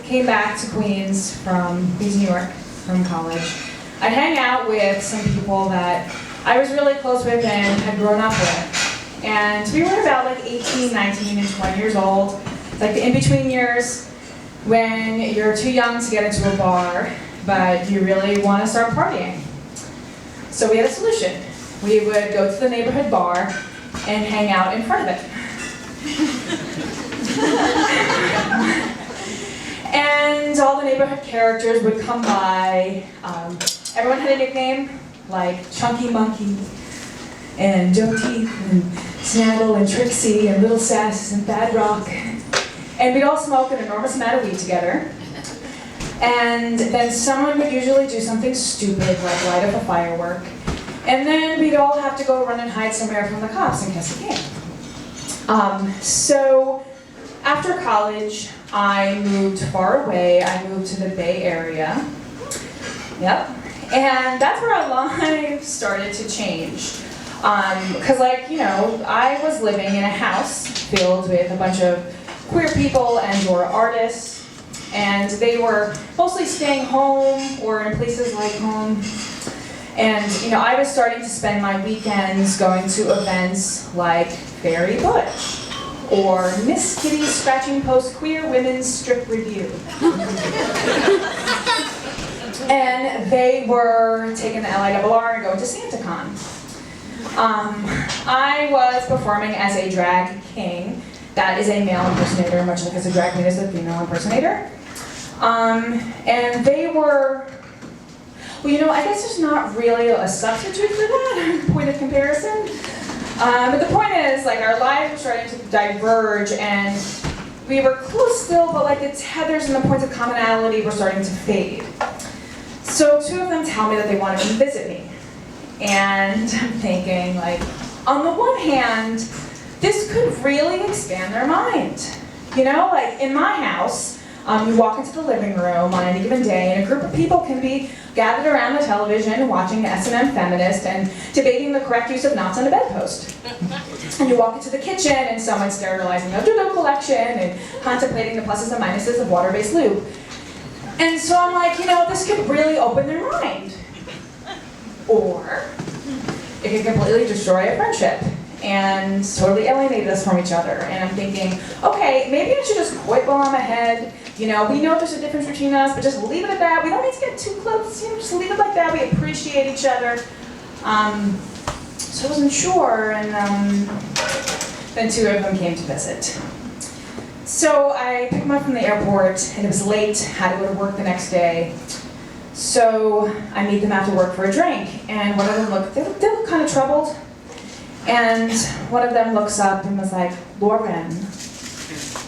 came back to Queens from New York, from college, I'd hang out with some people that I was really close with and had grown up with. And we were about like 18, 19, and 20 years old. It's like the in-between years when you're too young to get into a bar, but you really want to start partying. So we had a solution. We would go to the neighborhood bar and hang out in front of it. And all the neighborhood characters would come by. Everyone had a nickname, like Chunky Monkey, and Joe Teeth, and Snaggle, and Trixie, and Little Sass, and Bad Rock. And we'd all smoke an enormous amount of weed together. And then someone would usually do something stupid, like light up a firework. And then we'd all have to go run and hide somewhere from the cops in case it came. So after college, I moved far away. I moved to the Bay Area. Yep. And that's where our lives started to change. Because I was living in a house filled with a bunch of queer people and/or artists, and they were mostly staying home or in places like home. And I was starting to spend my weekends going to events like Fairy Bush or Miss Kitty's Scratching Post Queer Women's Strip Review. And they were taking the LIRR and going to SantaCon. I was performing as a drag king. That is a male impersonator, much like as a drag queen is a female impersonator. And they were, I guess there's not really a substitute for that, point of comparison. But the point is, our lives were starting to diverge, and we were close still, but the tethers and the points of commonality were starting to fade. So two of them tell me that they want to come visit me. And I'm thinking, on the one hand, this could really expand their mind. In my house, you walk into the living room on any given day, and a group of people can be gathered around the television watching the S&M Feminist and debating the correct use of knots on a bedpost. And you walk into the kitchen, and someone's sterilizing a doodle collection and contemplating the pluses and minuses of water-based lube. And so I'm like, this could really open their mind. Or it could completely destroy a friendship and totally alienate us from each other. And I'm thinking, okay, maybe I should just quit while I'm ahead. We know there's a difference between us, but just leave it at that. We don't need to get too close. Just leave it like that. We appreciate each other. So I wasn't sure, and then two of them came to visit. So I picked them up from the airport, and it was late. Had to go to work the next day. So I meet them after work for a drink, and one of them they look kind of troubled. And one of them looks up and was like, "Lauren,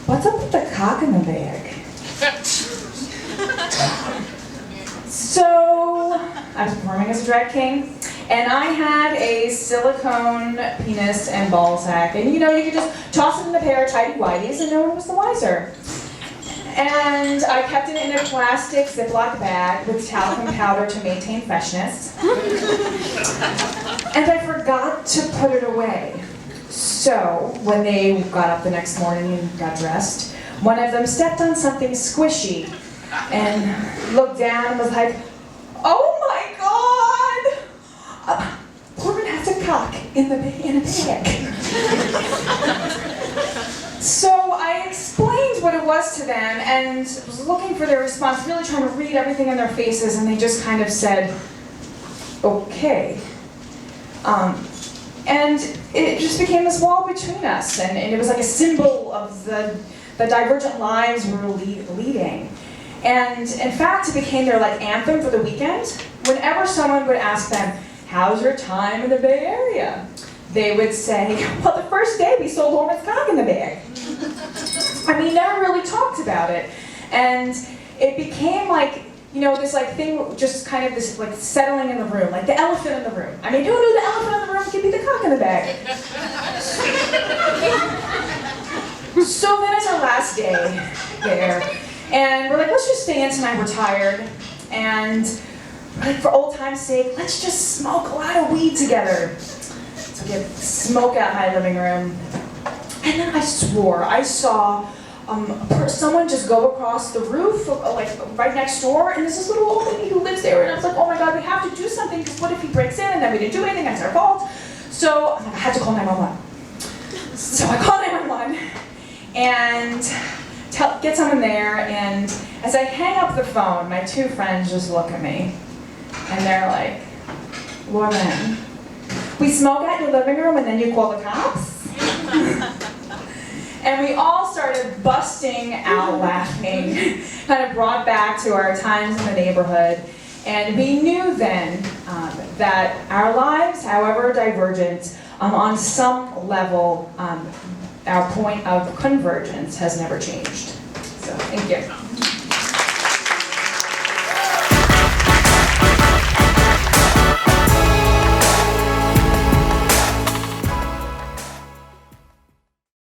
what's up with the cock in the bag?" So I was performing as a drag king, and I had a silicone penis and ball sack, and you could just toss it in a pair of tidy whities and no one was the wiser. And I kept it in a plastic Ziploc bag with talcum powder to maintain freshness. And I forgot to put it away. So when they got up the next morning and got dressed, one of them stepped on something squishy and looked down and was like, "Oh my God! Corbin has a cock in a bag." So I explained what it was to them and was looking for their response, really trying to read everything in their faces, and they just kind of said, "Okay." And it just became this wall between us, and it was like a symbol of the divergent lives we were leading. And in fact, it became their anthem for the weekend. Whenever someone would ask them, "How's your time in the Bay Area?" they would say, "Well, the first day we sold Lauren's cock in the bag." I mean, never really talked about it. And it became this thing, just kind of this settling in the room, like the elephant in the room. I mean, who knew the elephant in the room could be the cock in the bag? So then it's our last day there, and we're like, let's just stay in tonight, we're tired. And for old time's sake, let's just smoke a lot of weed together. So we get smoke out in my living room. And then I swore I saw someone just go across the roof, like right next door, and there's this little old lady who lives there, and I was like, oh my God, we have to do something, because what if he breaks in, and then we didn't do anything, that's our fault. So I'm like, I had to call 911. So I called 911, and get someone there, and as I hang up the phone, my two friends just look at me, and they're like, Lauren, we smoke at your living room, and then you call the cops? And we all started busting out laughing, kind of brought back to our times in the neighborhood. And we knew then that our lives, however divergent, on some level, our point of convergence has never changed. So, thank you.